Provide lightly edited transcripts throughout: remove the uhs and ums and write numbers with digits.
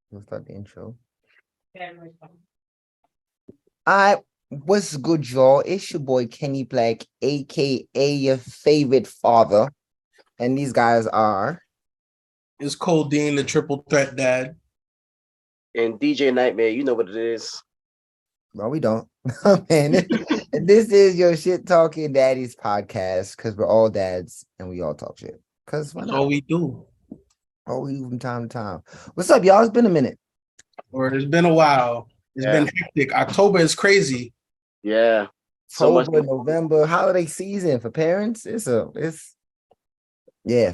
We'll start the intro. Alright, what's good, y'all? It's your boy Kenny Black, aka your favorite father. And these guys are It's Codeine, the triple threat dad. And DJ Nightmare, you know what it is. well, we don't. Man, this is your shit talking daddies podcast because we're all dads and we all talk shit. Because why That's not? all we do. All we do from time to time. What's up, y'all? It's been a minute. Or it's been a while. It's Yeah. been hectic. October is crazy. Yeah. So much. October, November, holiday season for parents. It's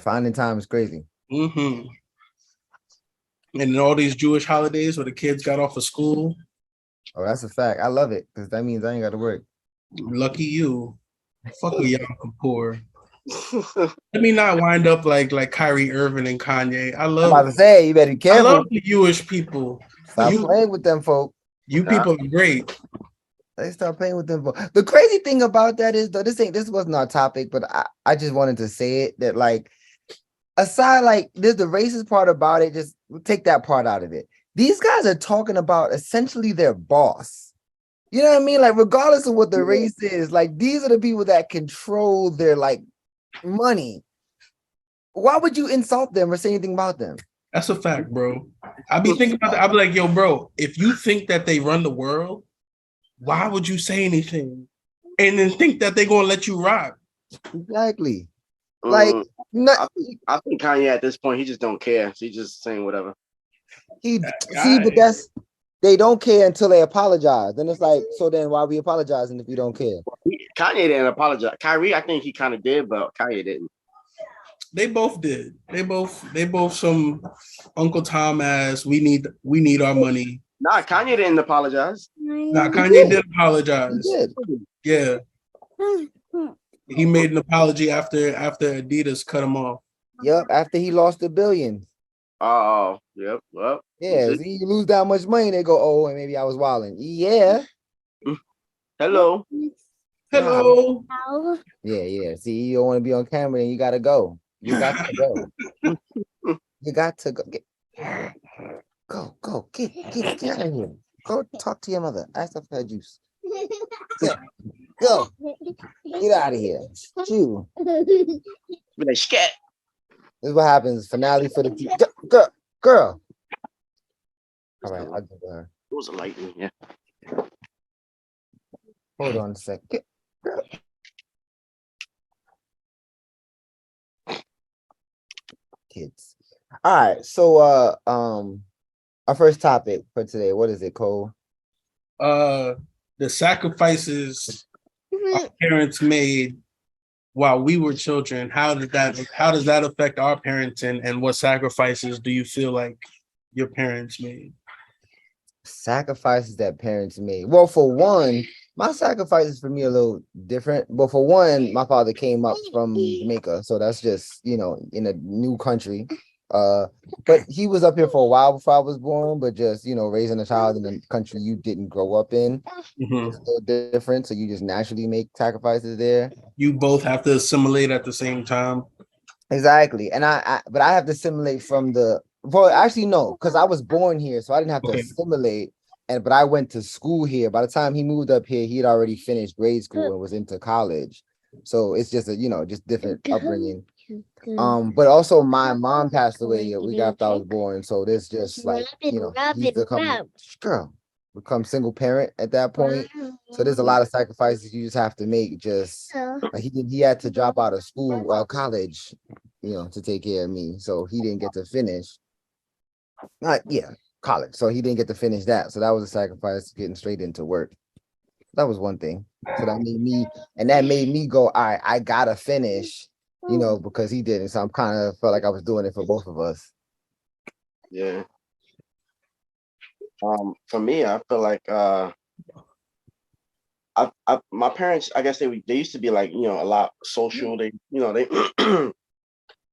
finding time is crazy. Mm-hmm. And then all these Jewish holidays where the kids got off of school. Oh, that's a fact. I love it because that means I ain't got to work. Lucky you. Fuck a Yom Kippur. Let me not wind up like Kyrie Irving and Kanye. I'm about to say, you better be I careful. love the Jewish people. Stop playing with them folk. You people are great. They start playing with them folk. The crazy thing about that is, though, this wasn't our topic, but I just wanted to say it that, like, aside, like, there's the racist part about it. Just take that part out of it. These guys are talking about essentially their boss. You know what I mean? Like, regardless of what the race is, like, these are the people that control their, like, money. Why would you insult them or say anything about them? That's a fact, bro. I be thinking about that. I be like, yo, bro, if you think that they run the world, why would you say anything? And then think that they're gonna let you rock. Exactly. Like, I think Kanye at this point, he just don't care. So he's just saying whatever. But they don't care until they apologize. Then it's like, so then why are we apologizing if you don't care? Kanye didn't apologize. Kyrie, I think he kind of did, but Kanye didn't. They both did. They both some Uncle Tom ass. We need our money. Nah, Kanye didn't apologize. Nah, Kanye did apologize. He did. Yeah. He made an apology after Adidas cut him off. Yep, after he lost $1 billion. Oh, yep. Well, yeah, see, you lose that much money, they go, oh, and maybe I was wilding. Yeah. Hello. Hello. Yeah. See, you don't want to be on camera, and you gotta go. You got to go. You got to go. Go. Get out of here. Go talk to your mother. Ask her for her juice. Go. Get out of here. Chew. Be like, scat. This is what happens. Finale for the girl. All right, I'll give her. It was a lightning, yeah. Hold on a second. Kids. All right, so our first topic for today, what is it, Cole? The sacrifices our parents made while we were children. How does that affect our parenting, and what sacrifices do you feel like your parents made? Sacrifices that parents made. Well, for one, my sacrifices for me are a little different. But for one, my father came up from Jamaica, so that's just, in a new country. But he was up here for a while before I was born, but just, raising a child in a country you didn't grow up in is a little different. So you just naturally make sacrifices there. You both have to assimilate at the same time. Exactly. And but I have to assimilate from actually no, because I was born here, so I didn't have to assimilate. But I went to school here. By the time he moved up here, he had already finished grade school and was into college. So it's just just different upbringing. But also my mom passed away a week after I was born. So this just like, he's become single parent at that point. So there's a lot of sacrifices you just have to make. Just like he had to drop out of school, college, to take care of me. So he didn't get to finish. College. So he didn't get to finish that. So that was a sacrifice, getting straight into work. That was one thing. So that made me go, all right, I gotta finish, because he didn't. So I'm kind of felt like I was doing it for both of us. Yeah. For me, I feel like my parents, I guess they used to be like, a lot social. They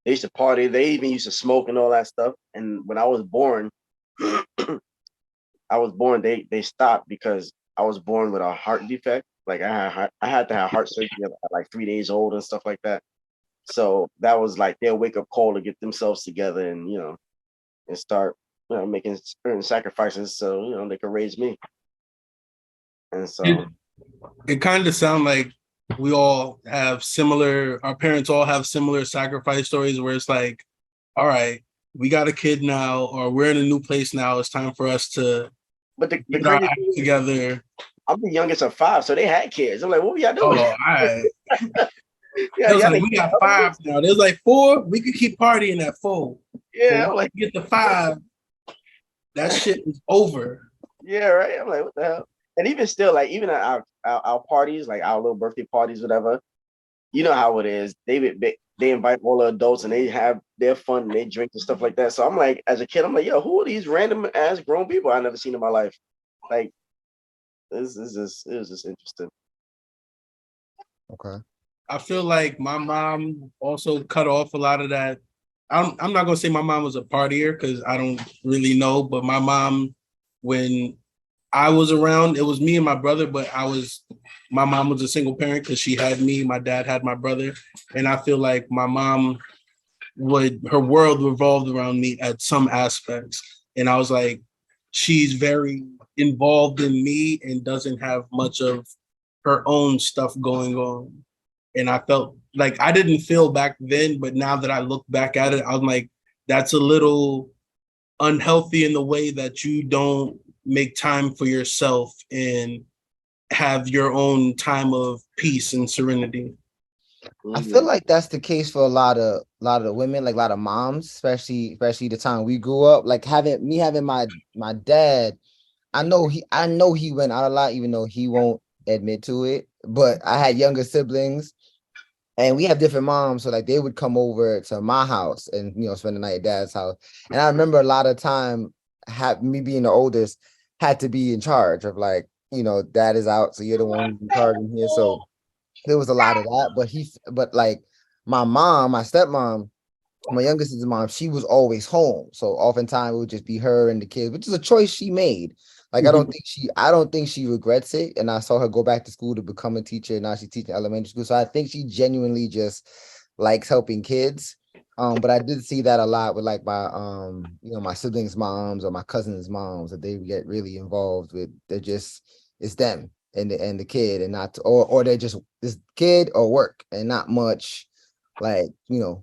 they used to party. They even used to smoke and all that stuff. And when I was born, they stopped because I was born with a heart defect. Like I had to have heart surgery at like 3 days old and stuff like that. So that was like their wake up call to get themselves together and and start making certain sacrifices so they can raise me. And so it kind of sounds like our parents all have similar sacrifice stories where it's like, all right, we got a kid now, or we're in a new place now. It's time for us to but the get our crazy act thing is, together. I'm the youngest of 5, so they had kids. I'm like, what were y'all Oh, doing? all right. Yeah, It was y'all like, didn't we get got other ones? 5 now. There's like 4. We could keep partying at 4. But Yeah, once I'm like, we get to 5, that shit is over. yeah, right. I'm like, what the hell? And even still, like even at our parties, like our little birthday parties, whatever, you know how it is. They invite all the adults and they have their fun and they drink and stuff like that. So I'm like, as a kid, I'm like, yo, who are these random ass grown people I never seen in my life? Like, this is just it was just interesting. Okay. I feel like my mom also cut off a lot of that. I'm not gonna say my mom was a partier because I don't really know, but my mom, when I was around, it was me and my brother, but my mom was a single parent because she had me, my dad had my brother. And I feel like my mom her world revolved around me at some aspects. And I was like, she's very involved in me and doesn't have much of her own stuff going on. And I felt like I didn't feel back then, but now that I look back at it, I'm like, that's a little unhealthy in the way that you don't make time for yourself and have your own time of peace and serenity. I feel Mhm. like that's the case for a lot of the women, like a lot of moms, especially the time we grew up. Like having my dad, I know he went out a lot, even though he won't admit to it. But I had younger siblings, and we have different moms, so like they would come over to my house and spend the night at dad's house. And I remember a lot of time, me being the oldest, had to be in charge of, like, dad is out, so you're the one who's in charge in here. So there was a lot of that. But like my stepmom, my youngest sister's mom, she was always home. So oftentimes it would just be her and the kids, which is a choice she made. Like I don't think she regrets it. And I saw her go back to school to become a teacher. Now she's teaching elementary school. So I think she genuinely just likes helping kids. But I did see that a lot with like my siblings' moms or my cousins' moms, that they get really involved with. It's them and the kid, and not or they're just this kid or work and not much, like,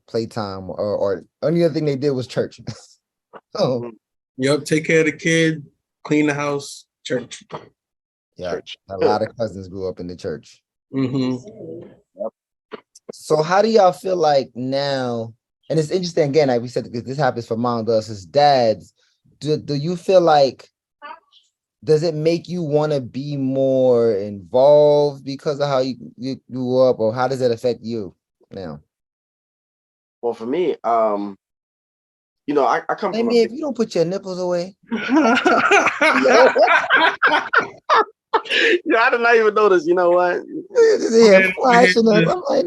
playtime, or only other thing they did was church. Oh, Yep, take care of the kid, clean the house, church. yeah, Church. a lot of cousins grew up in the church. Mm-hmm. So how do y'all feel like now? And it's interesting again, like we said, because this happens for moms versus dads. Do you feel like, does it make you want to be more involved because of how you grew up, or how does it affect you now? Well, for me, I come Hey from a man, big if you don't put your nipples away, yo. Yeah, I did not even notice. You know what? just here flashing us. I'm like,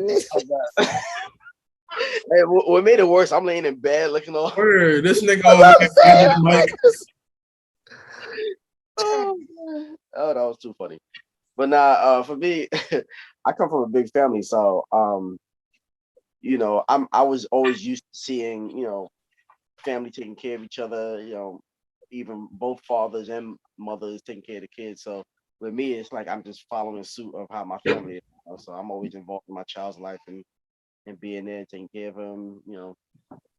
Hey, what made it worse? I'm laying in bed looking all. Word, this nigga that's over what I'm here saying. handed I'm Mike. like, this. Oh, that was too funny. But nah, for me, I come from a big family, so I was always used to seeing, family taking care of each other, even both fathers and mothers taking care of the kids. So with me, it's like I'm just following suit of how my family is. So I'm always involved in my child's life and being there, taking care of him.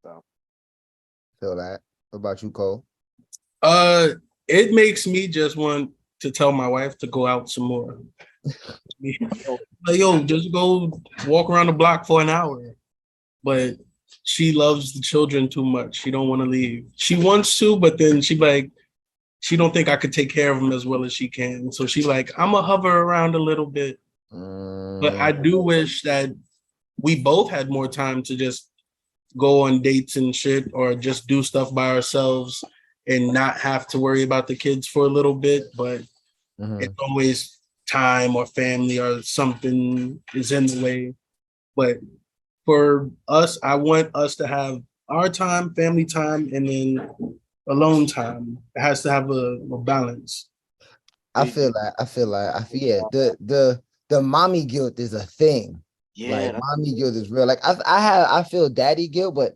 So Feel that. What about you, Cole? Uh, it makes me just want to tell my wife to go out some more. Like, yo, just go walk around the block for an hour. But she loves the children too much. She don't want to leave. She wants to, but then she don't think I could take care of them as well as she can. So she like, I'm gonna hover around a little bit. But I do wish that we both had more time to just go on dates and shit, or just do stuff by ourselves and not have to worry about the kids for a little bit. But it's always time or family or something is in the way. But for us, I want us to have our time, family time, and then alone time. It has to have a balance. I feel that. Yeah. The mommy guilt is a thing. Like yeah, mommy guilt is real. Like I feel daddy guilt, but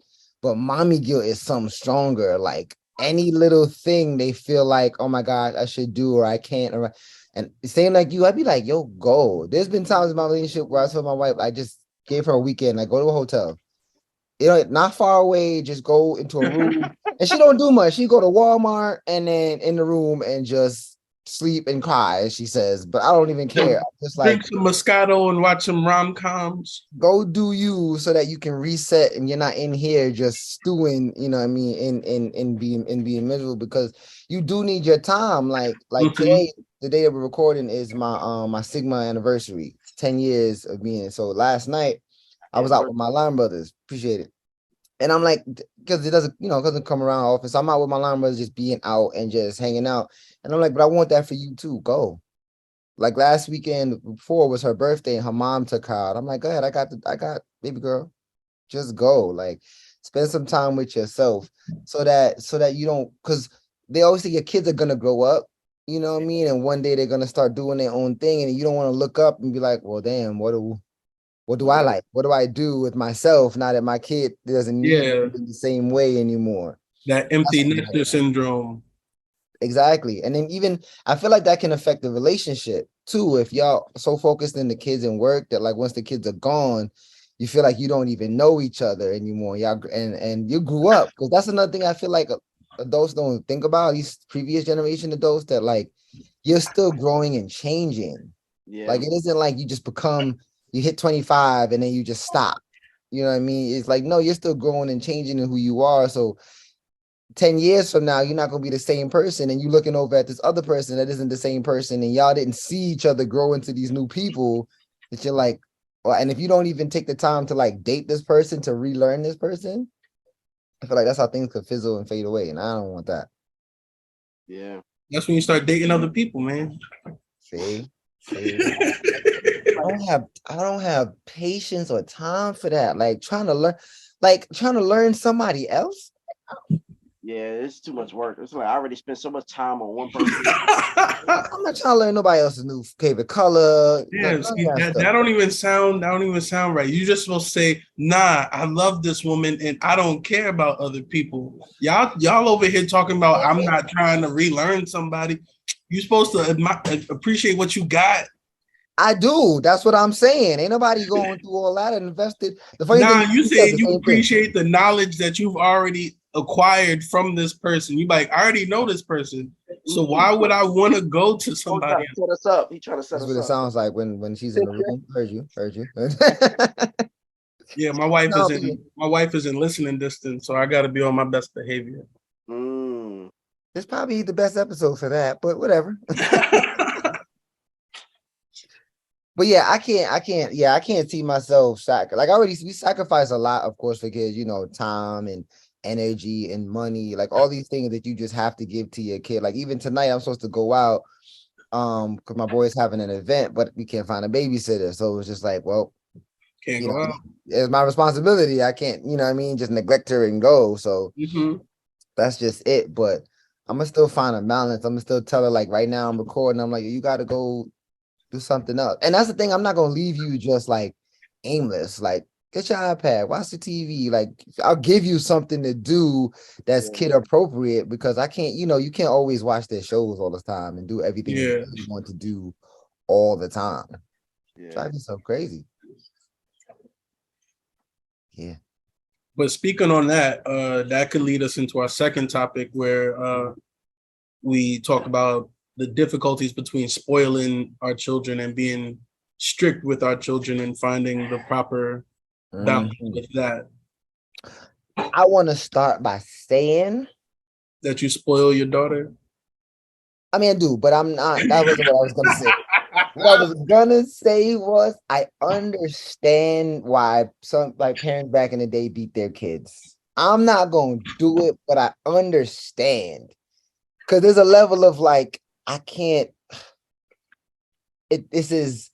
mommy guilt is something stronger. Like any little thing they feel like, oh my gosh, I should do or I can't. And same like you, I'd be like, yo, go. There's been times in my relationship where I told my wife, I just gave her a weekend, like go to a hotel. Not far away, just go into a room. And she don't do much. She go to Walmart and then in the room and just sleep and cry, as she says. But I don't even care. I'm just like, Drink some Moscato and watch some rom-coms. go do you so that you can reset and you're not in here just stewing, you know what I mean, in being miserable, because you do need your time. Like today, the day that we're recording is my Sigma anniversary, 10 years of being. So last night I was out with my line brothers. Appreciate it. And I'm like, because it doesn't come around often. So I'm out with my line brothers just being out and just hanging out. And I'm like, but I want that for you too. Go. Like last weekend before was her birthday and her mom took her out. I'm like, go ahead, I got baby girl. Just go. Like spend some time with yourself so that you don't, because they always say your kids are gonna grow up, you know what I mean? And one day they're gonna start doing their own thing, and you don't want to look up and be like, well, damn, what do I like? What do I do with myself now that my kid doesn't need me in the same way anymore? That empty nester syndrome. Exactly. And then even I feel like that can affect the relationship too. If y'all so focused in the kids and work that like once the kids are gone, you feel like you don't even know each other anymore. Y'all and you grew up, because that's another thing I feel like adults don't think about, these previous generation adults, that like you're still growing and changing. Yeah. Like it isn't like you just you hit 25 and then you just stop. You know what I mean? It's like, no, you're still growing and changing in who you are. So 10 years from now, you're not going to be the same person, and you looking over at this other person that isn't the same person, and y'all didn't see each other grow into these new people that you're like, well, and if you don't even take the time to like date this person to relearn this person, I feel like that's how things could fizzle and fade away, and I don't want that. Yeah. That's when you start dating other people, man. See? I don't have patience or time for that. Like trying to learn somebody else. Yeah, it's too much work. It's like I already spent so much time on one person. I'm not trying to learn nobody else's new favorite color. Yeah, see, that don't even sound right. You just supposed to say, nah, I love this woman and I don't care about other people. Y'all over here talking about I'm not trying to relearn somebody. You're supposed to appreciate what you got. I do. That's what I'm saying. Ain't nobody going through all that and invested. The funny thing, you saying you appreciate the knowledge that you've already acquired from this person. You like, I already know this person, so why would I want to go to somebody? Set us up. He trying to set us up. That's what it sounds like when she's in the room. Heard you. Yeah, my wife is in listening distance, so I got to be on my best behavior. It's probably the best episode for that, but whatever. But yeah, I can't see myself we sacrifice a lot, of course, for kids, time and energy and money, like all these things that you just have to give to your kid. Like even tonight, I'm supposed to go out, because my boy's having an event, but we can't find a babysitter. So it was just like, well, can't go out. It's my responsibility. I can't, just neglect her and go. So that's just it. But I'm gonna still find a balance. I'm gonna still tell her, like right now I'm recording. I'm like, you gotta go do something else. And that's the thing, I'm not gonna leave you just like aimless. Like, get your iPad, watch the TV. Like, I'll give you something to do that's kid appropriate, because I can't, you can't always watch their shows all the time and do everything you want to do all the time. Drive yourself crazy. Yeah. But speaking on that, that could lead us into our second topic, where we talk about the difficulties between spoiling our children and being strict with our children and finding the proper balance with that. I want to start by saying that you spoil your daughter. I mean, I do, but I'm not. That wasn't what I was going to say. What I was going to say was I understand why some parents back in the day beat their kids. I'm not going to do it, but I understand. Because there's a level of I can't.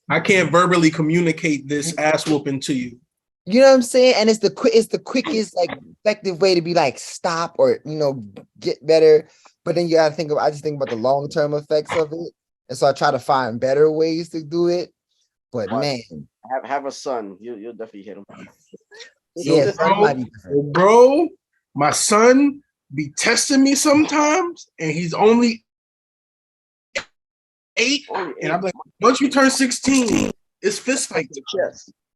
I can't verbally communicate this ass whooping to you. You know what I'm saying? And it's the quickest, effective way to be stop or get better. But then you gotta I just think about the long-term effects of it. And so I try to find better ways to do it. But man, have a son, you'll definitely hit him. Yeah, bro, my son be testing me sometimes, and he's only 8. And I'm like, once you turn 16, it's fist fight.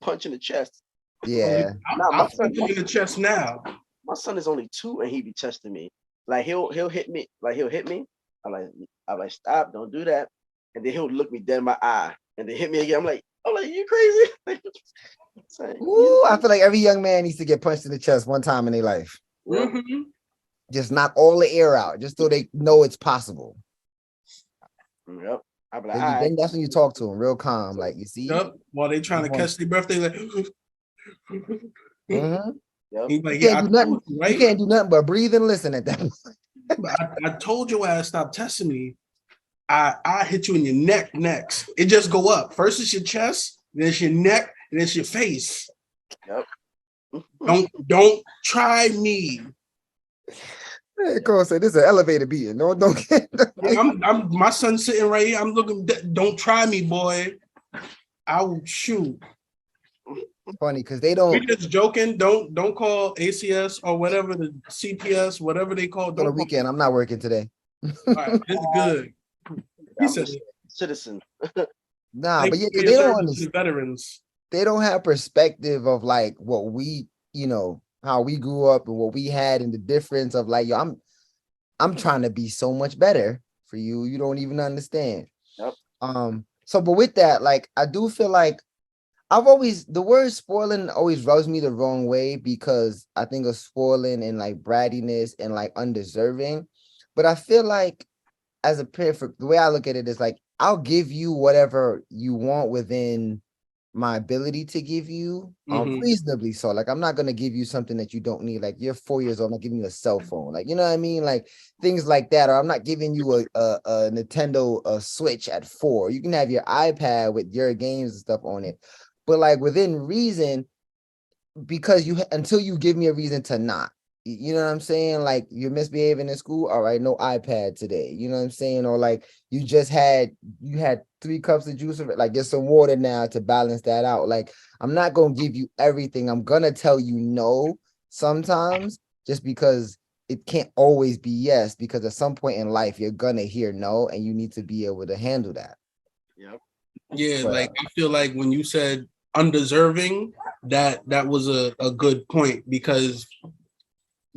Punch in the chest. Yeah. I'm punching him in the chest now. My son is only 2 and he be testing me. Like he'll hit me. Like he'll hit me. I'm like, stop, don't do that. And then he'll look me dead in my eye and then hit me again. I'm like, you crazy? Ooh, I feel like every young man needs to get punched in the chest one time in their life. Mm-hmm. Just knock all the air out, just so they know it's possible. Yep. I'll be like, then that's when you talk to them real calm, like, you see. Yep. While they trying to catch their breath, they like. Mm-hmm. Yep. Like, you can't do nothing. You, right? You can't do nothing but breathe and listen at that point. I told your ass stop testing me. I hit you in your neck next. It just go up. First it's your chest, then it's your neck, and then it's your face. Yep. Don't try me. Hey, Cole said this is an elevator beating. Don't get. I'm my son sitting right here. I'm looking. Don't try me, boy. I will shoot. Funny because they don't. We're just joking. Don't call ACS or whatever, the CPS, whatever they call. On the weekend, I'm not working today. All right, it's good. He said citizen. Nah, but yeah, they don't understand. Veterans. They don't have perspective of like what we, how we grew up and what we had, and the difference of like, yo, I'm trying to be so much better for you. You don't even understand. Yep. So, but with that, like, I do feel like the word spoiling always rubs me the wrong way, because I think of spoiling and like brattiness and like undeserving. But I feel like as a parent, the way I look at it is like, I'll give you whatever you want within my ability to give you, reasonably so. Like, I'm not gonna give you something that you don't need. Like, you're 4 years old, I'm not giving you a cell phone. Like, you know what I mean? Like things like that. Or I'm not giving you a Nintendo Switch at 4. You can have your iPad with your games and stuff on it, but like within reason, because until you give me a reason to not. You know what I'm saying? Like, you're misbehaving in school. All right, no iPad today. You know what I'm saying? Or like you had 3 cups of juice. Like, get some water now to balance that out. Like, I'm not gonna give you everything. I'm gonna tell you no sometimes, just because it can't always be yes. Because at some point in life, you're gonna hear no, and you need to be able to handle that. Yep. Yeah, but, like I feel like when you said undeserving, that was a good point, because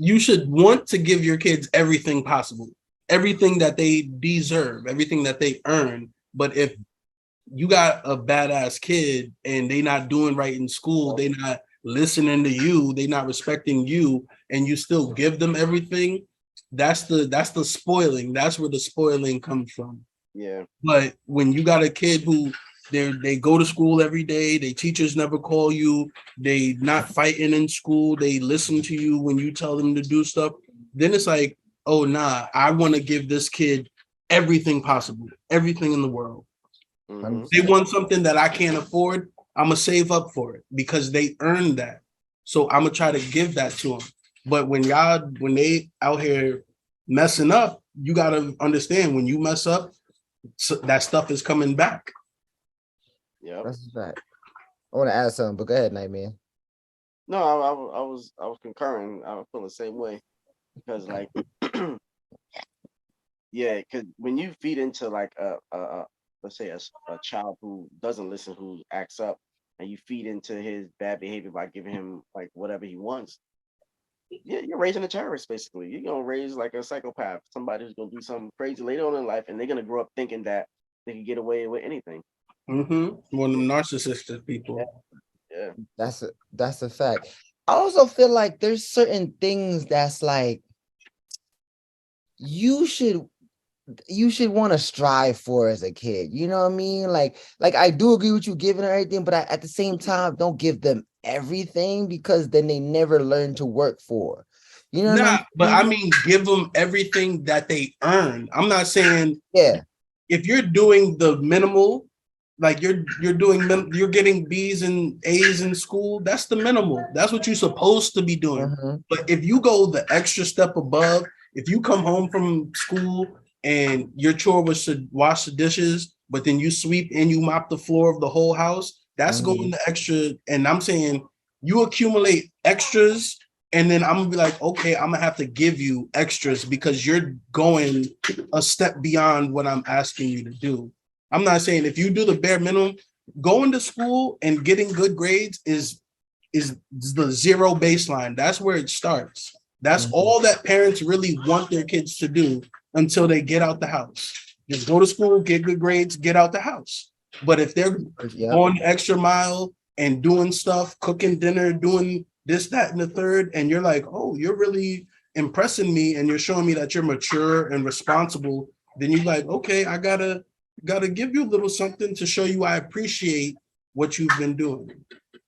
you should want to give your kids everything possible, everything that they deserve, everything that they earn. But if you got a badass kid and they not doing right in school, they not listening to you, they not respecting you, and you still give them everything, that's the spoiling. That's where the spoiling comes from. Yeah. But when you got a kid who they go to school every day, they teachers never call you, they not fighting in school, they listen to you when you tell them to do stuff, then it's like, oh nah, I want to give this kid everything possible, everything in the world. Mm-hmm. They want something that I can't afford, I'm gonna save up for it because they earned that. So I'm gonna try to give that to them. But when they out here messing up, you gotta understand, when you mess up, so that stuff is coming back. Yeah, that's a fact. I want to add something, but go ahead, Nightmare. No, I was concurring. I was feeling the same way, because like, yeah, because when you feed into like let's say a child who doesn't listen, who acts up, and you feed into his bad behavior by giving him like whatever he wants, yeah, you're raising a terrorist basically. You're gonna raise like a psychopath, somebody who's gonna do something crazy later on in life, and they're gonna grow up thinking that they can get away with anything. One of them narcissistic people. Yeah. That's a fact. I also feel like there's certain things that's like you should want to strive for as a kid. You know what I mean? Like I do agree with you giving everything, but at the same time, don't give them everything, because then they never learn to work for. You know what I mean? But I mean, give them everything that they earn. I'm not saying if you're doing the minimal, like you're getting B's and A's in school, that's the minimal. That's what you're supposed to be doing. Mm-hmm. But if you go the extra step above, if you come home from school and your chore was to wash the dishes, but then you sweep and you mop the floor of the whole house, that's going the extra. And I'm saying you accumulate extras And then I'm gonna be like, okay, I'm gonna have to give you extras because you're going a step beyond what I'm asking you to do. I'm not saying if you do the bare minimum, going to school and getting good grades is the zero baseline. That's where it starts. That's all that parents really want their kids to do until they get out the house. Just go to school, get good grades, get out the house. But if they're going the extra mile and doing stuff, cooking dinner, doing this, that, and the third, and you're like, oh, you're really impressing me and you're showing me that you're mature and responsible, then you're like, okay, I gotta give you a little something to show you I appreciate what you've been doing.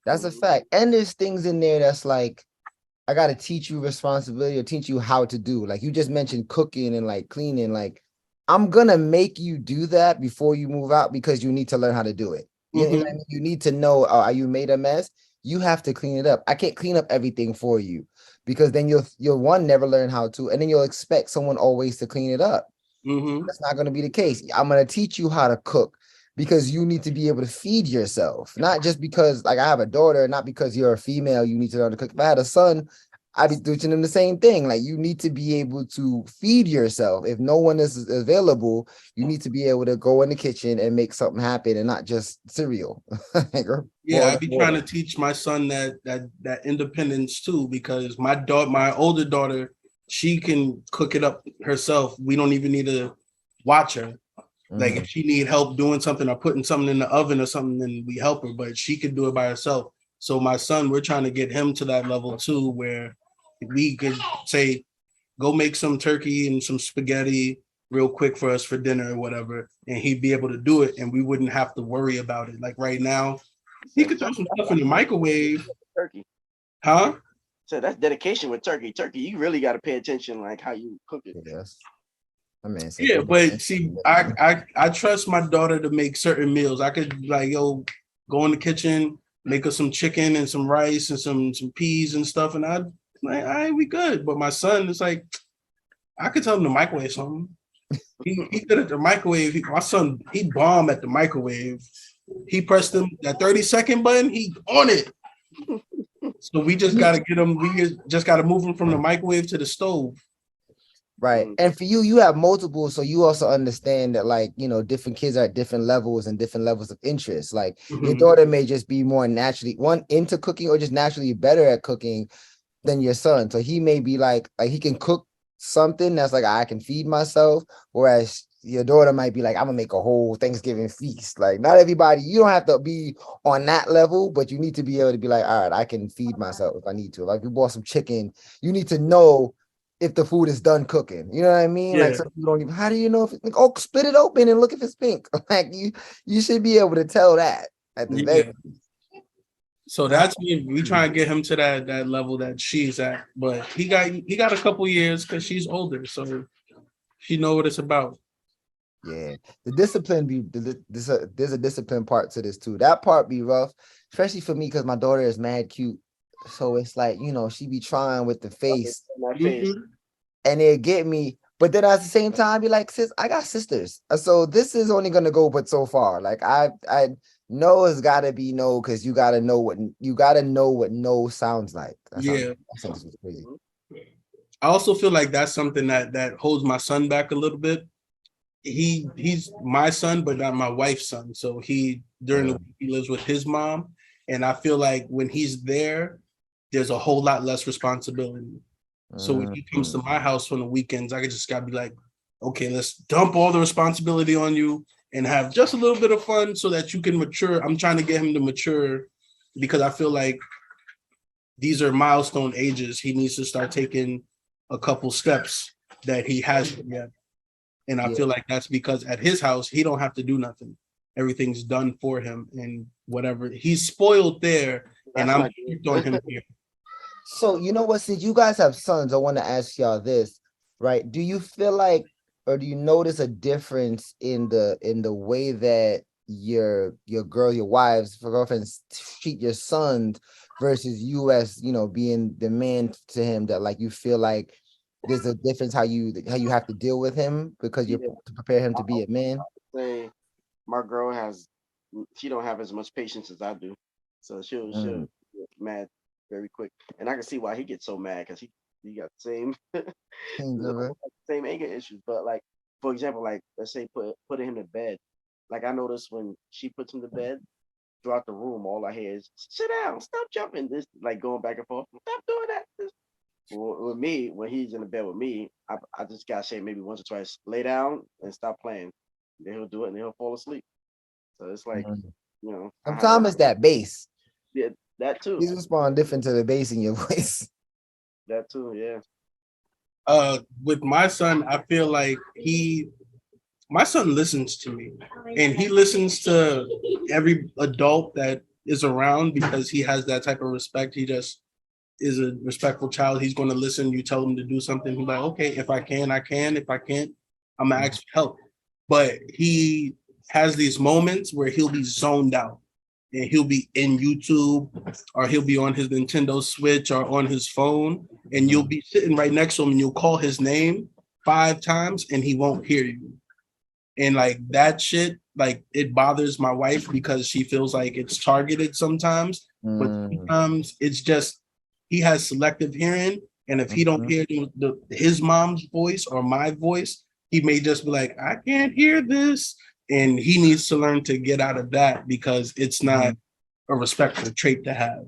That's a fact. And there's things in there that's like, I got to teach you responsibility or teach you how to do. Like you just mentioned cooking and like cleaning. Like I'm going to make you do that before you move out because you need to learn how to do it. You know what I mean? You need to know, are you made a mess? You have to clean it up. I can't clean up everything for you because then you'll one, never learn how to, and then you'll expect someone always to clean it up. That's not going to be the case. I'm going to teach you how to cook because you need to be able to feed yourself, not just because like I have a daughter, not because you're a female, you need to learn to cook. If I had a son, I'd be teaching him the same thing. Like you need to be able to feed yourself. If no one is available, you need to be able to go in the kitchen and make something happen and not just cereal. Yeah, I'd be trying to teach my son that independence too, because my older daughter, she can cook it up herself. We don't even need to watch her. Like if she need help doing something or putting something in the oven or something, then we help her, but she could do it by herself. So my son, we're trying to get him to that level too, where we could say, go make some turkey and some spaghetti real quick for us for dinner or whatever, and he'd be able to do it and we wouldn't have to worry about it. Like right now, he could throw some stuff in the microwave. Turkey. Huh? So that's dedication with turkey. Turkey, you really got to pay attention like how you cook it. Yes. I mean, Yeah, but see, I trust my daughter to make certain meals. I could like, yo, go in the kitchen, make her some chicken and some rice and some peas and stuff, and I'd like, all right, we good. But my son is like, I could tell him to microwave something. He good at the microwave. My son, he bomb at the microwave. He pressed him that 30-second button, he on it. So we just gotta get him, we just gotta move him from the microwave to the stove. Right. And for you, you have multiple, so you also understand that, like, you know, different kids are at different levels and different levels of interest. Like your daughter may just be more naturally into cooking or just naturally better at cooking than your son. So he may be like he can cook something that's like I can feed myself, whereas your daughter might be like, I'm gonna make a whole Thanksgiving feast. Like not everybody, you don't have to be on that level, but you need to be able to be like, all right, I can feed myself if I need to. Like we bought some chicken, you need to know if the food is done cooking. You know what I mean? Yeah. Like some people don't even, how do you know if it's like, oh, split it open and look if it's pink. Like you should be able to tell that at the very. So that's we try and get him to that level that she's at, but he got a couple years because she's older, so she know what it's about. Yeah, the discipline there's a discipline part to this too. That part be rough, especially for me because my daughter is mad cute. So it's like, you know, she be trying with the face and it get me. But then at the same time, be like, sis, I got sisters. So this is only gonna go but so far. Like I know it's gotta be no, because you gotta know what no sounds like. Yeah. Sounds crazy. I also feel like that's something that holds my son back a little bit. He's my son, but not my wife's son. So during the week he lives with his mom, and I feel like when he's there, there's a whole lot less responsibility. So when he comes to my house on the weekends, I just gotta be like, okay, let's dump all the responsibility on you and have just a little bit of fun so that you can mature. I'm trying to get him to mature because I feel like these are milestone ages. He needs to start taking a couple steps that he hasn't yet. And I feel like that's because at his house, he don't have to do nothing. Everything's done for him and whatever. He's spoiled there, and I'm on him here. So you know what, since you guys have sons, I want to ask y'all this, right? Do you feel like, or do you notice a difference in the way that your wives, girlfriends treat your sons versus you as, you know, being the man to him, that like you feel like there's a difference how you have to deal with him because you're to prepare him to be a man? Say my girl she don't have as much patience as I do. So she'll get mad very quick. And I can see why he gets so mad because he got the same Giver. same anger issues. But like for example, like let's say putting him to bed. Like I noticed when she puts him to bed, throughout the room, all I hear is sit down, stop jumping. This like going back and forth. Stop doing that. With me, when he's in the bed with me, I just gotta say maybe once or twice, lay down and stop playing. Then he'll do it and he'll fall asleep. So it's like, Mhm. you know, Sometimes it's that bass. yeah, that too. You respond different to the bass in your voice. That too, yeah. With my son, I feel like my son listens to me, and he listens to every adult that is around because he has that type of respect. He just is a respectful child. He's going to listen. You tell him to do something, he's like, okay, if I can, I can. If I can't, I'm gonna ask for help. But he has these moments where he'll be zoned out and he'll be in YouTube or he'll be on his Nintendo Switch or on his phone, and you'll be sitting right next to him and you'll call his name 5 times and he won't hear you. And like that shit, like it bothers my wife because she feels like it's targeted sometimes, but sometimes it's just he has selective hearing, and if he don't hear his mom's voice or my voice, he may just be like, I can't hear this, and he needs to learn to get out of that because it's not a respectful trait to have.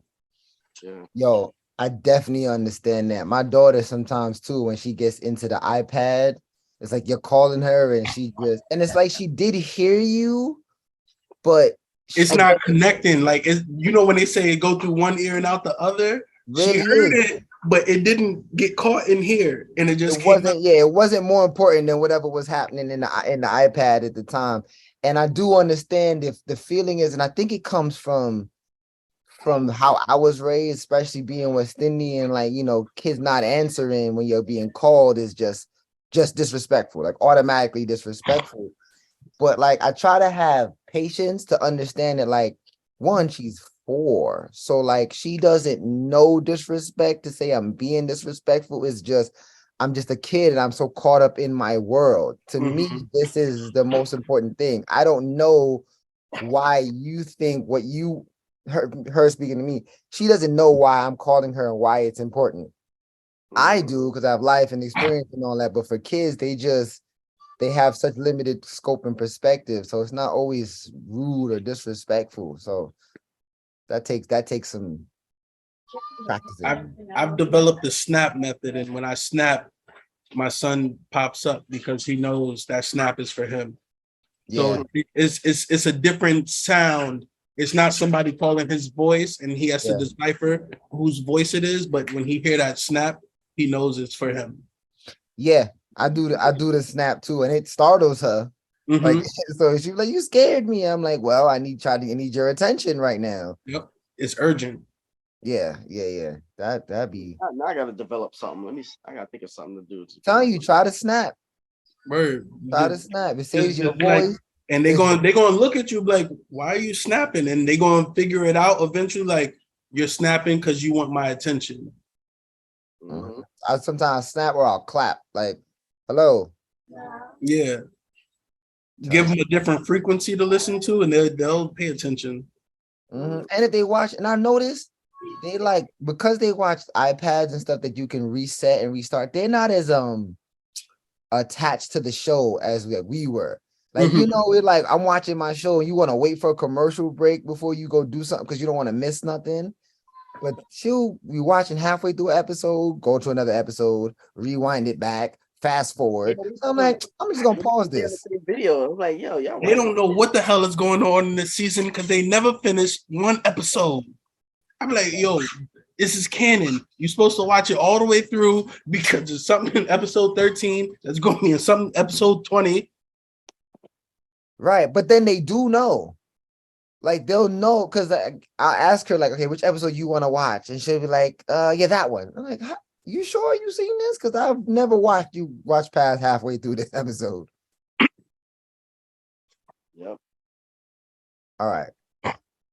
Yeah. Yo, I definitely understand that. My daughter sometimes too, when she gets into the iPad, it's like you're calling her and and it's like she did hear you, but It's not connecting. Like, when they say it go through one ear and out the other, really she heard it, but it didn't get caught in here, and it just came out. Yeah, it wasn't more important than whatever was happening in the iPad at the time. And I do understand if the feeling is, and I think it comes from how I was raised, especially being West Indian, like, kids not answering when you're being called is just disrespectful, like automatically disrespectful. But like, I try to have patience to understand that, like, one, she's 4. So like, she doesn't know disrespect to say I'm being disrespectful. It's just, I'm just a kid and I'm so caught up in my world. To me, this is the most important thing. I don't know why you think her speaking to me, she doesn't know why I'm calling her and why it's important. I do because I have life and experience and all that, but for kids, they have such limited scope and perspective, so it's not always rude or disrespectful. So that takes some practicing. I've developed the snap method, and when I snap, my son pops up because he knows that snap is for him. Yeah. So it's a different sound. It's not somebody calling his voice and he has to decipher whose voice it is, but when he hear that snap, he knows it's for him. Yeah, I do the snap too, and it startles her. Like, so she's like, you scared me. I'm like, well, I need your attention right now. Yep, it's urgent. Yeah. That'd be. Now I gotta develop something. I gotta think of something to do. Telling you, try to snap. Word. Try to snap. It saves your like, voice. and they're gonna look at you like, why are you snapping? And they're gonna figure it out eventually. Like, you're snapping because you want my attention. I sometimes snap or I'll clap. Like, hello. Yeah. Give them a different frequency to listen to, and they'll pay attention. And if they watch, and I noticed they like, because they watch iPads and stuff that you can reset and restart, they're not as attached to the show as we were. Like, we're like, I'm watching my show and you want to wait for a commercial break before you go do something because you don't want to miss nothing. But she'll be watching halfway through an episode, go to another episode, rewind it back, fast forward. So I'm like, I'm just gonna pause this video. I'm like, yo, y'all. They don't know what the hell is going on in this season because they never finished one episode. I'm like, yo, this is canon. You're supposed to watch it all the way through because there's something in episode 13 that's going to be in some episode 20. Right, but then they do know. Like, they'll know because I'll ask her, like, okay, which episode you want to watch? And she'll be like, yeah, that one. I'm like, you sure you seen this? Because I've never watched you watch past halfway through this episode. Yep. All right.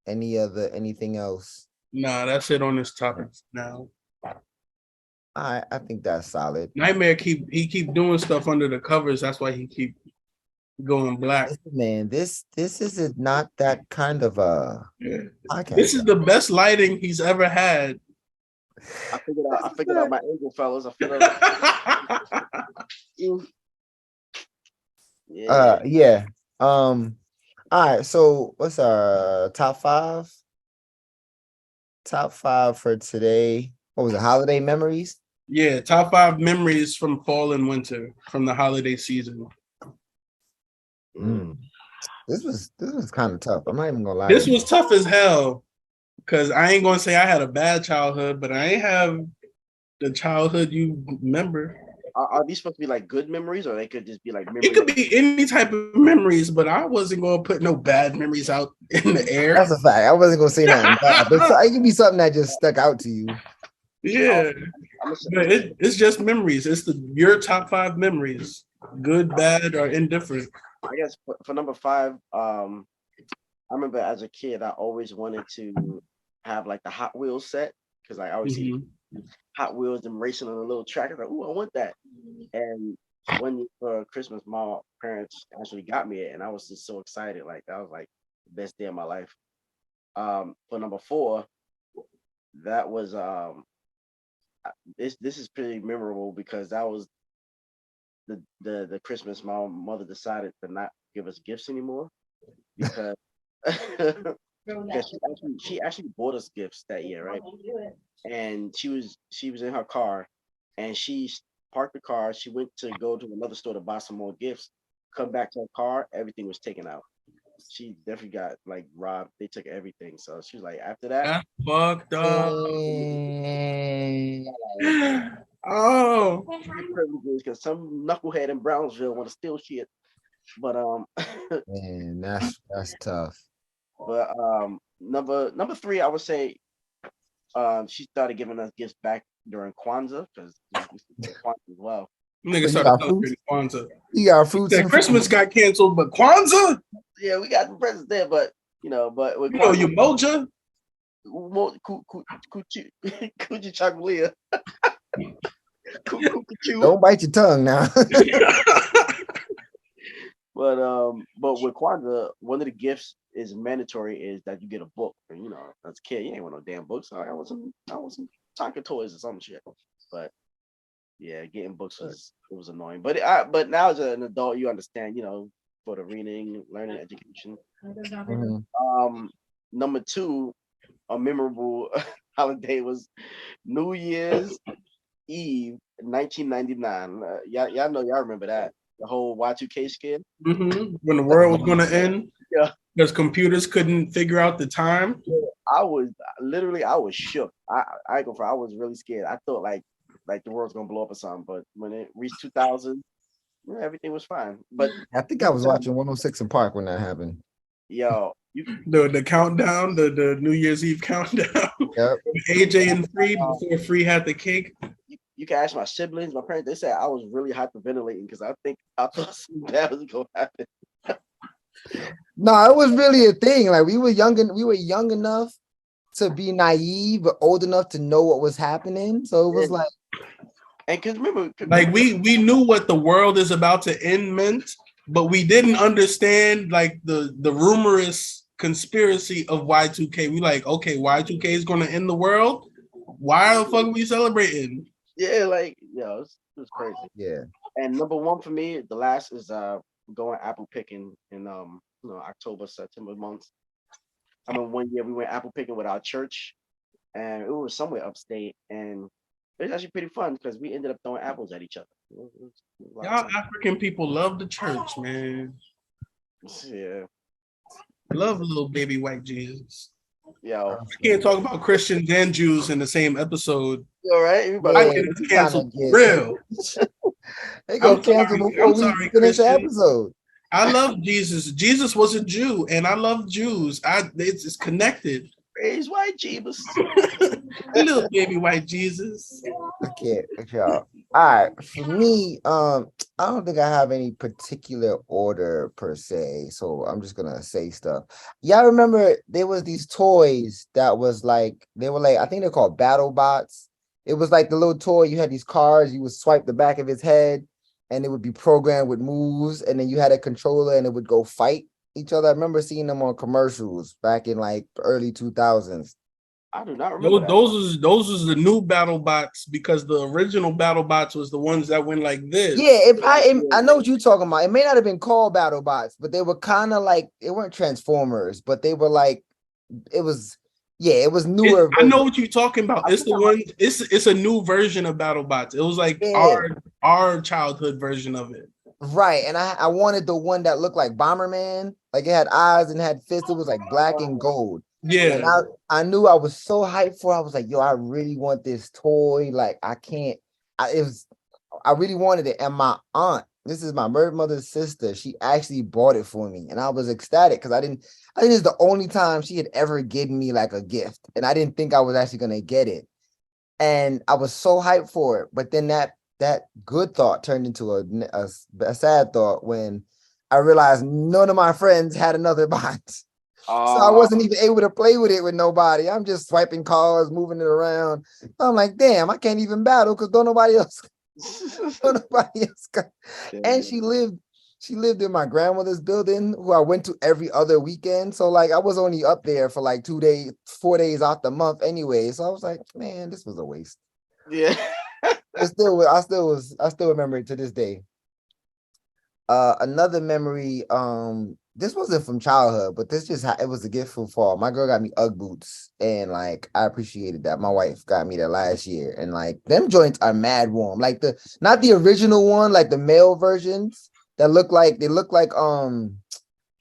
Anything else? Nah, that's it on this topic now. I think that's solid. Nightmare keep doing stuff under the covers. That's why he keep going black. Man, this is not that kind of podcast. This is the best lighting he's ever had. I figured out my angle, fellas. I figured out. Yeah. Yeah. All right. So what's our top five? Top five for today. What was it? Holiday memories? Yeah, top 5 memories from fall and winter from the holiday season. Mm. This was kind of tough. I'm not even gonna lie to This you. was tough as hell because I ain't gonna say I had a bad childhood, but I ain't have the childhood you remember. Are these supposed to be like good memories, or they could just be like It memories? could be any type of memories, but I wasn't gonna put no bad memories out in the air. That's a fact. I wasn't gonna say nothing bad, but it could be something that just stuck out to you. Yeah, but it's just memories. It's your top 5 memories, good, bad, or indifferent. I guess for number 5, I remember as a kid, I always wanted to have like the Hot Wheels set because I always see Hot Wheels and racing on a little track. I was like, "Ooh, I want that!" And one year for Christmas, my parents actually got me it, and I was just so excited. Like that was like the best day of my life. For number 4, that was this is pretty memorable because that was the Christmas my mother decided to not give us gifts anymore because she actually bought us gifts that year, right? And she was in her car, and she parked the car. She went to go to another store to buy some more gifts. Come back to her car, everything was taken out. She definitely got like robbed. They took everything. So she was like, after that, That's fucked up. Mm. Oh, privileges because some knucklehead in Brownsville want to steal shit. But Man, that's tough. but number 3, I would say she started giving us gifts back during Kwanzaa because Kwanzaa as well. nigga So you started got fruits? celebrating Kwanzaa. You got fruits That and Christmas fruit. got canceled, but Kwanzaa, Yeah, we got the presents there, but but with you know, Kwanzaa, you moja. Coochie Chocolate. Don't bite your tongue now. But with Kwanzaa, one of the gifts is mandatory is that you get a book. And as a kid, you ain't want no damn books. So I want some Tonka toys or some shit. But yeah, getting books was annoying. But now as an adult, you understand, for the reading, learning, education. Mhm. Number 2, a memorable holiday was New Year's Eve, 1999. Y'all know, y'all remember that, the whole Y2K scare. When the world was gonna end, Yeah, because computers couldn't figure out the time. I was shook. I ain't gonna front, I was really scared. I thought like the world's gonna blow up or something. But when it reached 2000, everything was fine. But I think I was watching 106 in Park when that happened. yo, you The countdown, the New Year's Eve countdown. Yep. AJ and Free before Free had the cake. you can ask my siblings, my parents. They said I was really hyperventilating because I thought something bad was gonna happen. No, it was really a thing. Like we were young enough to be naive, but old enough to know what was happening. So it was like, And because remember, Like we knew what the world is about to end meant, but we didn't understand like the rumorous conspiracy of Y2K. We like, okay, Y2K is gonna end the world. Why the fuck are we celebrating? yeah, like it was crazy. yeah. And number 1 for me, the last is going apple picking in October, September months. I mean, one year we went apple picking with our church, and it was somewhere upstate, and it was actually pretty fun because we ended up throwing apples at each other. It was a lot of Y'all fun. African people love the church, man. Yeah, Love little baby white Jesus. yo, I can't talk about Christians and Jews in the same episode. you all right? I Yeah, get you canceled kinda for real. they go cancel before I'm we sorry, finish the Christian. episode. I love Jesus. Jesus was a Jew, and I love Jews. It's connected. Praise white Jesus. Little baby white Jesus. I can't, y'all. All right, for me, I don't think I have any particular order per se, so I'm just gonna say stuff. Y'all remember there was these toys that was like they were like I think they're called battle bots. It was like the little toy. You had these cars. You would swipe the back of his head, and it would be programmed with moves, and then you had a controller, and it would go fight each other. I remember seeing them on commercials back in like the early 2000s. I do not remember those was the new battle bots because the original battle bots was the ones that went like this. Yeah, I know what you're talking about. It may not have been called battle bots, but they were kind of like they weren't Transformers, but they were like it was newer. I know what you're talking about. It's the one. It's a new version of battle bots. It was like our childhood version of it. Right, and I wanted the one that looked like Bomberman, like it had eyes and had fists. It was like black and gold. Yeah, and I knew I was so hyped for it. I was like, yo, I really want this toy. Like I can't. I really wanted it, and my aunt, this is my mother's sister, she actually bought it for me, and I was ecstatic because I think it's the only time she had ever given me like a gift, and I didn't think I was actually gonna get it, and I was so hyped for it. But then that good thought turned into a sad thought when I realized none of my friends had another bot. So I wasn't even able to play with it with nobody. I'm just swiping cards, moving it around. I'm like, damn, I can't even battle because don't nobody else. And she lived in my grandmother's building, who I went to every other weekend. So like I was only up there for like 2 days, 4 days out the month anyway. So I was like, man, this was a waste. Yeah. I still remember it to this day. Another memory, this wasn't from childhood, but it was a gift from fall. My girl got me Ugg boots, and like I appreciated that. My wife got me that last year, and like them joints are mad warm. Like not the original one, like the male versions that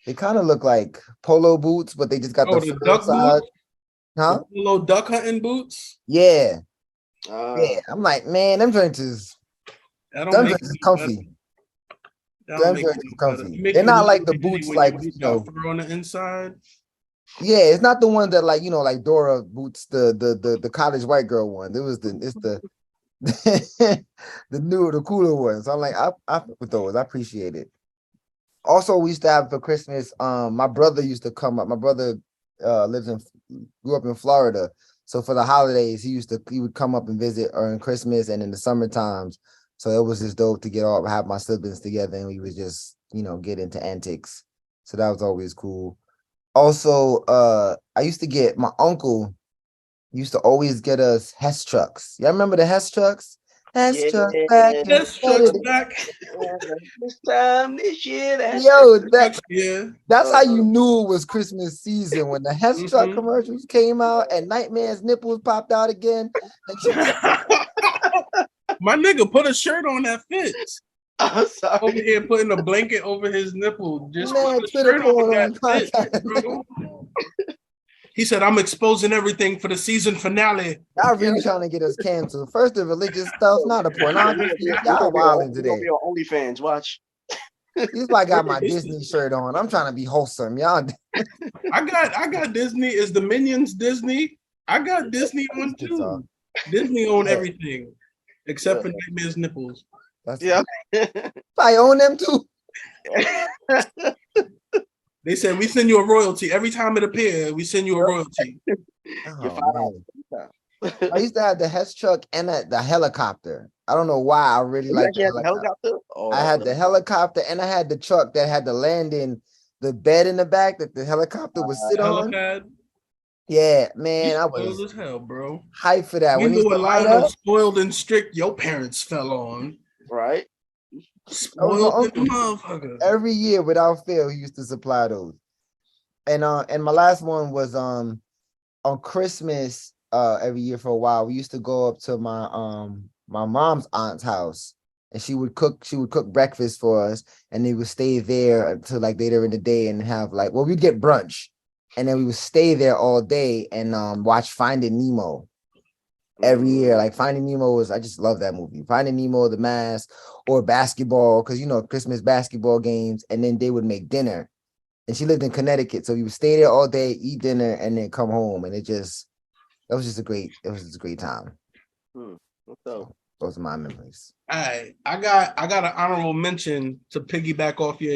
they kind of look like polo boots, but they just got the duck side. boots, huh? The little duck hunting boots. Yeah. Yeah, I'm like, man, them joints is comfy. Them joints is comfy. They're not like the boots like fur on the inside. Yeah, it's not the one that like Dora boots, the college white girl one. It's the the cooler ones. So I'm like, I with those. I appreciate it. Also, we used to have for Christmas. My brother used to come up. My brother grew up in Florida. So for the holidays, he would come up and visit during Christmas and in the summer times. So it was just dope to have my siblings together, and we would just, get into antics. So that was always cool. Also, I used to get my uncle used to always get us Hess trucks. Y'all remember the Hess trucks? Hess trucks back. Hess trucks back. This time this year. That's how you knew it was Christmas season when the Hess truck commercials came out and Nightmare's nipples popped out again. My nigga put a shirt on that fits. I'm sorry. Over here putting a blanket over his nipple. Just man, put a shirt on that fits, bro. He said, I'm exposing everything for the season finale. Y'all really trying to get us canceled. First, the religious stuff, not the pornography. Y'all wilding today. Be on OnlyFans, watch. This why I got my Disney shirt on. I'm trying to be wholesome. Y'all. I got Disney. Is the Minions Disney? I got Disney on too. Disney own everything except for Nightmare's nipples. I own them too. They said we send you a royalty every time it appears. We send you a royalty. I used to have the Hess truck and the helicopter. I don't know why I really like the helicopter. I had the helicopter and I had the truck that had the landing, the bed in the back that the helicopter would sit on. Yeah, man, I was as hell, bro. Hyped for that. When you a line of spoiled and strict your parents fell on. Right. Spoiled motherfucker. Every year without fail, he used to supply those. And my last one was on Christmas every year for a while. We used to go up to my mom's aunt's house, and she would cook breakfast for us, and they would stay there until like later in the day and have we'd get brunch, and then we would stay there all day and watch Finding Nemo. Every year, like Finding Nemo I just love that movie. Finding Nemo, The Mask, or basketball, because Christmas basketball games, and then they would make dinner. And she lived in Connecticut, so we would stay there all day, eat dinner, and then come home. And it was just a great time. So, those are my memories. All right, I got an honorable mention to piggyback off your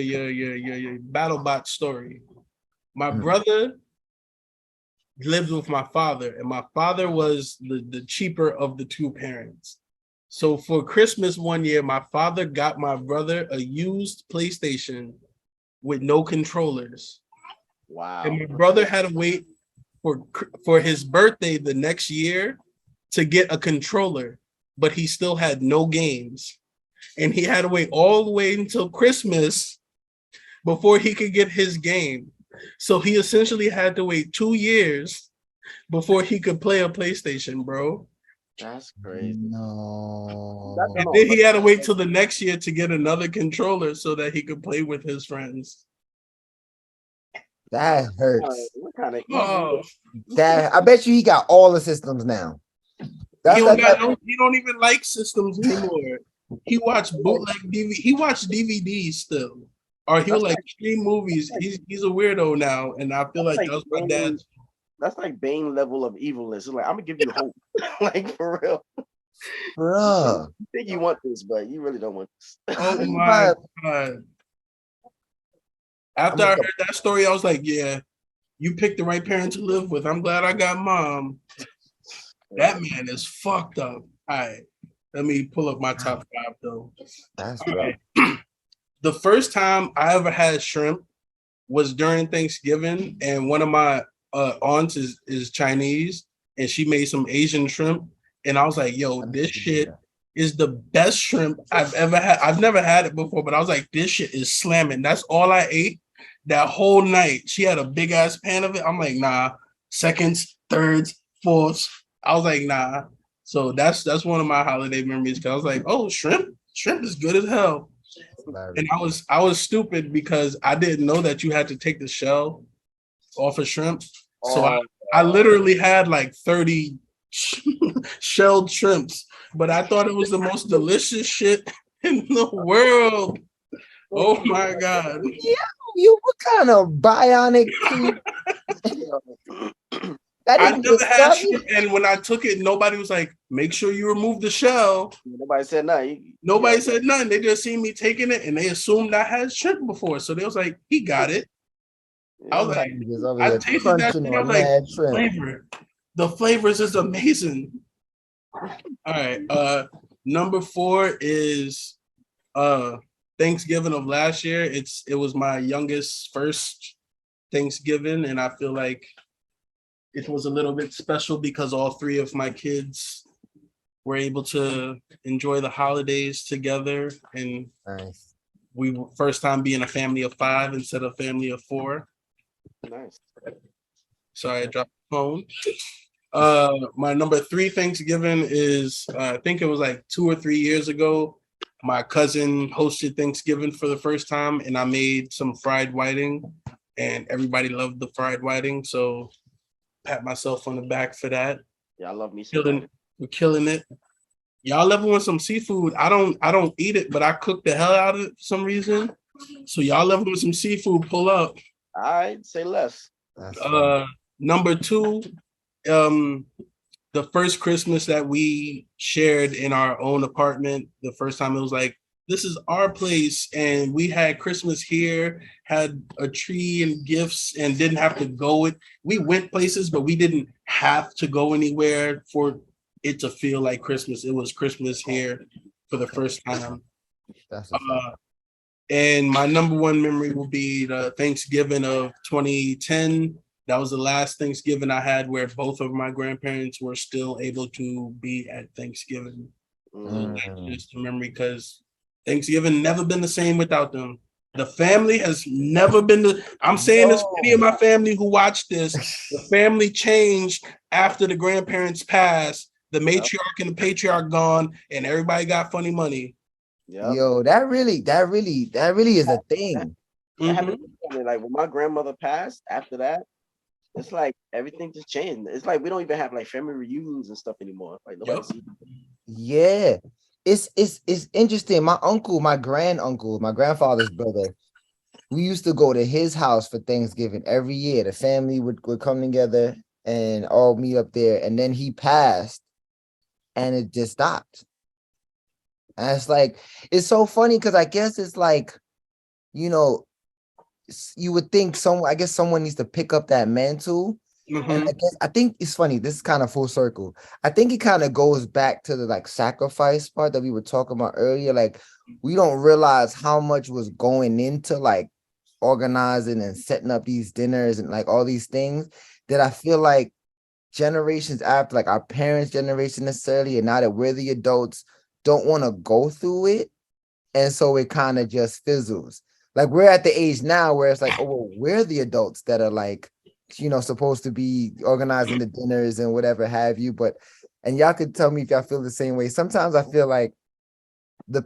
BattleBot story. My brother lived with my father, and my father was the cheaper of the two parents. So for Christmas one year, my father got my brother a used PlayStation with no controllers. Wow. And my brother had to wait for his birthday the next year to get a controller, but he still had no games. And he had to wait all the way until Christmas before he could get his game. So he essentially had to wait 2 years before he could play a PlayStation, bro. That's crazy. No. And then he had to wait till the next year to get another controller so that he could play with his friends. That hurts. What kind of Oh, That I bet you he got all the systems now. That's he don't even like systems anymore. He watched bootleg DVD. He watched DVDs still, or he'll like stream movies. He's a weirdo now, and I feel like that's my dad. That's like Bane level of evilness. It's like I'm gonna give you hope, like for real. Bruh. You think you want this, but you really don't want this. Oh my god! After I heard that story, I was like, "Yeah, you picked the right parent to live with. I'm glad I got mom." That man is fucked up. All right, let me pull up my top 5 though. That's right. The first time I ever had shrimp was during Thanksgiving, and one of my aunts is Chinese, and she made some Asian shrimp, and I was like, "Yo, this shit is the best shrimp I've ever had. I've never had it before, but I was like, this shit is slamming." That's all I ate that whole night. She had a big ass pan of it. I'm like, nah. Seconds, thirds, fourths. I was like, nah. So that's one of my holiday memories. Cause I was like, oh, shrimp is good as hell. And I was stupid because I didn't know that you had to take the shell off a shrimp. So I literally had like 30 shelled shrimps, but I thought it was the most delicious shit in the world. Oh my god! Yeah, you what kind of bionic? I never had shrimp, and when I took it, nobody was like, "Make sure you remove the shell." Nobody said nothing. Nobody said nothing. They just seen me taking it, and they assumed I had shrimp before, so they was like, "He got it." I was like, I tasted that thing. I was like, flavor. The flavors is amazing. All right. Number 4 is Thanksgiving of last year. It was my youngest first Thanksgiving, and I feel like it was a little bit special because all 3 of my kids were able to enjoy the holidays together, and we were first time being a family of 5 instead of a family of 4. Nice. Sorry, I dropped the phone. My number 3 Thanksgiving is I think it was like 2 or 3 years ago. My cousin hosted Thanksgiving for the first time, and I made some fried whiting, and everybody loved the fried whiting. So pat myself on the back for that. Yeah, I love me. We're killing it. Y'all ever want some seafood? I don't eat it, but I cook the hell out of it for some reason. So y'all ever want some seafood? Pull up. All right, say less. Number 2, the first Christmas that we shared in our own apartment, the first time it was like, this is our place, and we had Christmas here, had a tree and gifts, and didn't have to go it. We went places, but we didn't have to go anywhere for it to feel like Christmas. It was Christmas here for the first time. And my number 1 memory will be the Thanksgiving of 2010. That was the last Thanksgiving I had where both of my grandparents were still able to be at Thanksgiving. So that's just a memory because Thanksgiving never been the same without them. The family has never been I'm saying this for many of my family who watch this. The family changed after the grandparents passed. The matriarch and the patriarch gone, and everybody got funny money. Yep. Yo, that really is a thing. Like when my grandmother passed, after that, it's like everything just changed. It's like we don't even have like family reunions and stuff anymore. Like nobody sees them. Yeah, it's interesting. My uncle, my granduncle, my grandfather's brother, we used to go to his house for Thanksgiving every year. The family would come together and all meet up there, and then he passed, and it just stopped. And it's like, it's so funny because I guess it's like, you know, you would think I guess someone needs to pick up that mantle. And I think it's funny. This is kind of full circle. I think it kind of goes back to the like sacrifice part that we were talking about earlier. Like we don't realize how much was going into like organizing and setting up these dinners and like all these things. that I feel like generations after, like our parents' generation necessarily, and now that we're the adults, don't want to go through it. And so it kind of just fizzles. Like we're at the age now where it's like, oh, well, we're the adults that are like, supposed to be organizing the dinners and whatever have you. But, and y'all could tell me if y'all feel the same way. Sometimes I feel like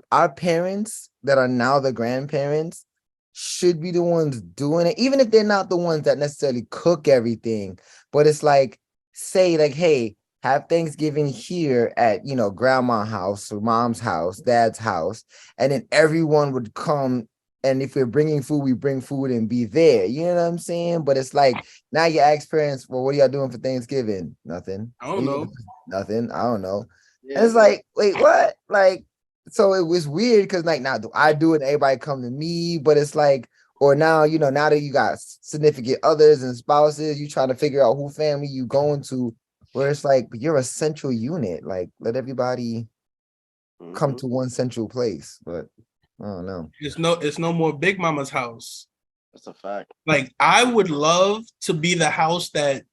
our parents that are now the grandparents should be the ones doing it, even if they're not the ones that necessarily cook everything. But it's like, say, like, hey, have Thanksgiving here at grandma's house or mom's house, dad's house, and then everyone would come. And if we're bringing food, we bring food and be there. You know what I'm saying? But it's like now you ask parents, well, what are y'all doing for Thanksgiving? Nothing. I don't know. Nothing. I don't know. Yeah. And it's like, wait, what? Like, so it was weird because like now I do it, and everybody come to me, but it's like, or now, now that you got significant others and spouses, you trying to figure out who family you going to, where it's like you're a central unit. Like let everybody come to one central place. But I don't know. It's no more Big Mama's house. That's a fact. Like I would love to be the house that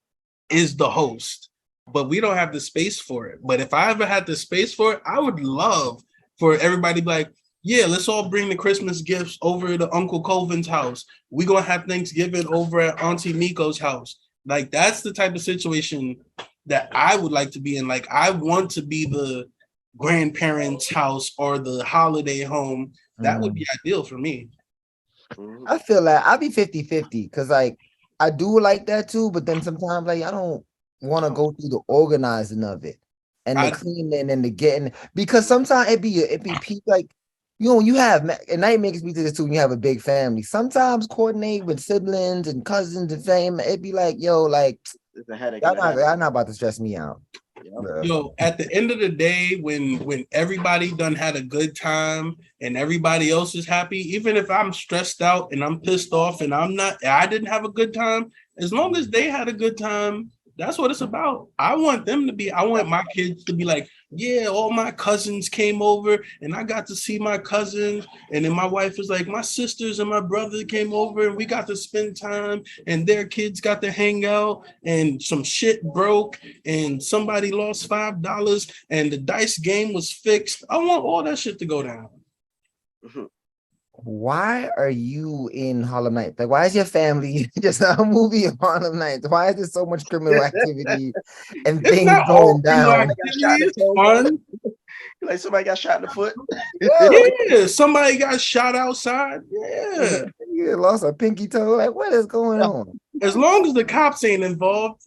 is the host, but we don't have the space for it. But if I ever had the space for it, I would love for everybody to be like, yeah, let's all bring the Christmas gifts over to Uncle Colvin's house. We're going to have Thanksgiving over at Auntie Miko's house. Like, that's the type of situation that I would like to be in. Like, I want to be the grandparents' house or the holiday home. That would be ideal for me. I feel like I'll be 50-50 because like I do like that too, but then sometimes like I don't want to go through the organizing of it and the cleaning and the getting, because sometimes it be like you have, and that makes me to this too when you have a big family. Sometimes coordinate with siblings and cousins and fame, it'd be like, yo, like it's a headache. Y'all not about to stress me out. Yo, at the end of the day, when everybody done had a good time and everybody else is happy, even if I'm stressed out and I'm pissed off and I didn't have a good time, as long as they had a good time, that's what it's about. I want my kids to be like, yeah, all my cousins came over and I got to see my cousins. And then my wife was like, my sisters and my brother came over and we got to spend time and their kids got to hang out and some shit broke and somebody lost $5 and the dice game was fixed. I want all that shit to go down. Why are you in Harlem Nights? Like, why is your family just a movie of Harlem Nights? Why is there so much criminal activity and things going down? It's fun. Like somebody got shot in the foot. Yeah, somebody got shot outside. Yeah, you lost a pinky toe. Like, what is going on? As long as the cops ain't involved.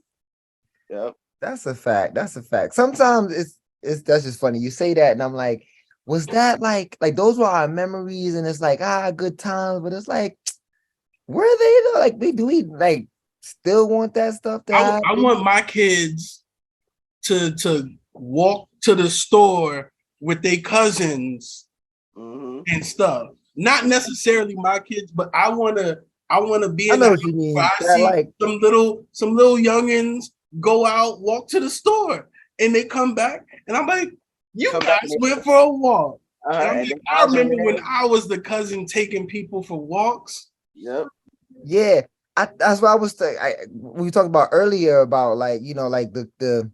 Yep, that's a fact. That's a fact. Sometimes it's that's just funny. You say that, and I'm like, was that like those were our memories, and it's like good times, but it's like, were they though? Like, do we like still want that stuff to happen? I want my kids to walk to the store with their cousins and stuff. Not necessarily my kids, but I wanna be in I know what you mean. where I see like some little youngins go out, walk to the store, and they come back, and I'm like, you guys went for a walk. I remember when I was the cousin taking people for walks. Yep. Yeah, that's what I was saying. We talked about earlier about like like the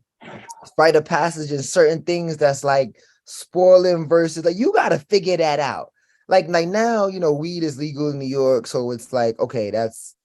rite of passage and certain things that's like spoiling versus like you got to figure that out. Like now weed is legal in New York, so it's like okay, that's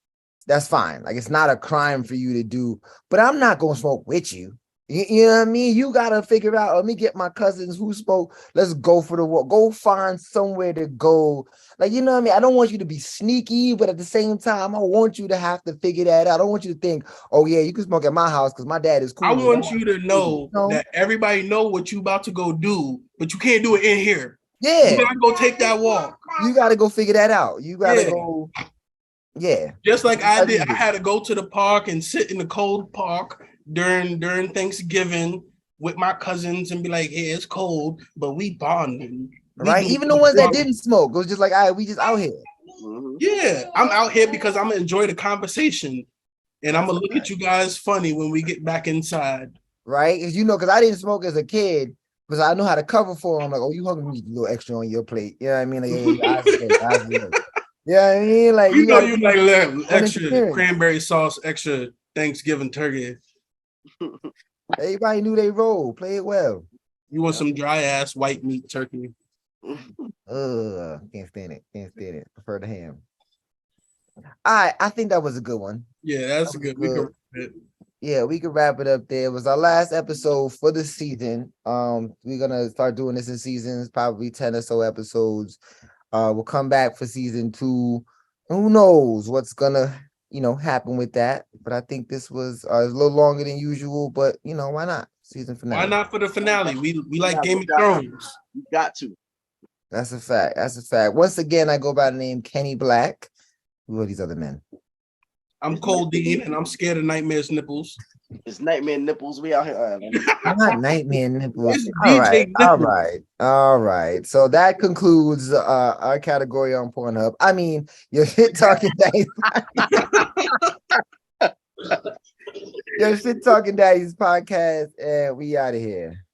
fine. Like it's not a crime for you to do, but I'm not gonna smoke with you. You know what I mean? You gotta figure out, let me get my cousins who smoke. Let's go for the walk. Go find somewhere to go. Like, you know what I mean? I don't want you to be sneaky, but at the same time, I want you to have to figure that out. I don't want you to think, oh yeah, you can smoke at my house because my dad is cool. I want you to know that everybody know what you about to go do, but you can't do it in here. Yeah. You gotta go take that walk. You gotta go figure that out. You gotta go. Yeah. Just like I did. I had to go to the park and sit in the cold park during Thanksgiving with my cousins and be like, yeah, it's cold, but we bonding. Right? Even the ones that didn't smoke, it was just like, all right, we just out here. Yeah, I'm out here because I'm gonna enjoy the conversation and I'm gonna look at you guys funny when we get back inside. Right? Because I didn't smoke as a kid, because I know how to cover for them. Like, oh, you hungry, you a little extra on your plate. You know what I mean? Like, yeah, I mean, like you like extra cranberry sauce, extra Thanksgiving turkey. Everybody knew they role. Play it well. You want some dry ass white meat turkey? Can't stand it. Can't stand it. Prefer the ham. All right, I think that was a good one. Yeah, that's That was good. We good. can. Yeah, we can wrap it up there. It was our last episode for the season. We're gonna start doing this in seasons, probably 10 or so episodes. We'll come back for season 2. Who knows what's gonna, happen with that? But I think this was a little longer than usual, but why not? Season finale. Why not for the finale? We like Game of got Thrones. You got to. That's a fact. That's a fact. Once again, I go by the name Kenny Black. Who are these other men? I'm Cold Dean, and I'm scared of Nightmare's nipples. It's Nightmare Nipples. We out here. Not Nightmare Nipples. It's All DJ right, all Nipples. right, all right. So that concludes our category on Pornhub. I mean, your shit talking daddies. Your shit talking daddies podcast, and we out of here.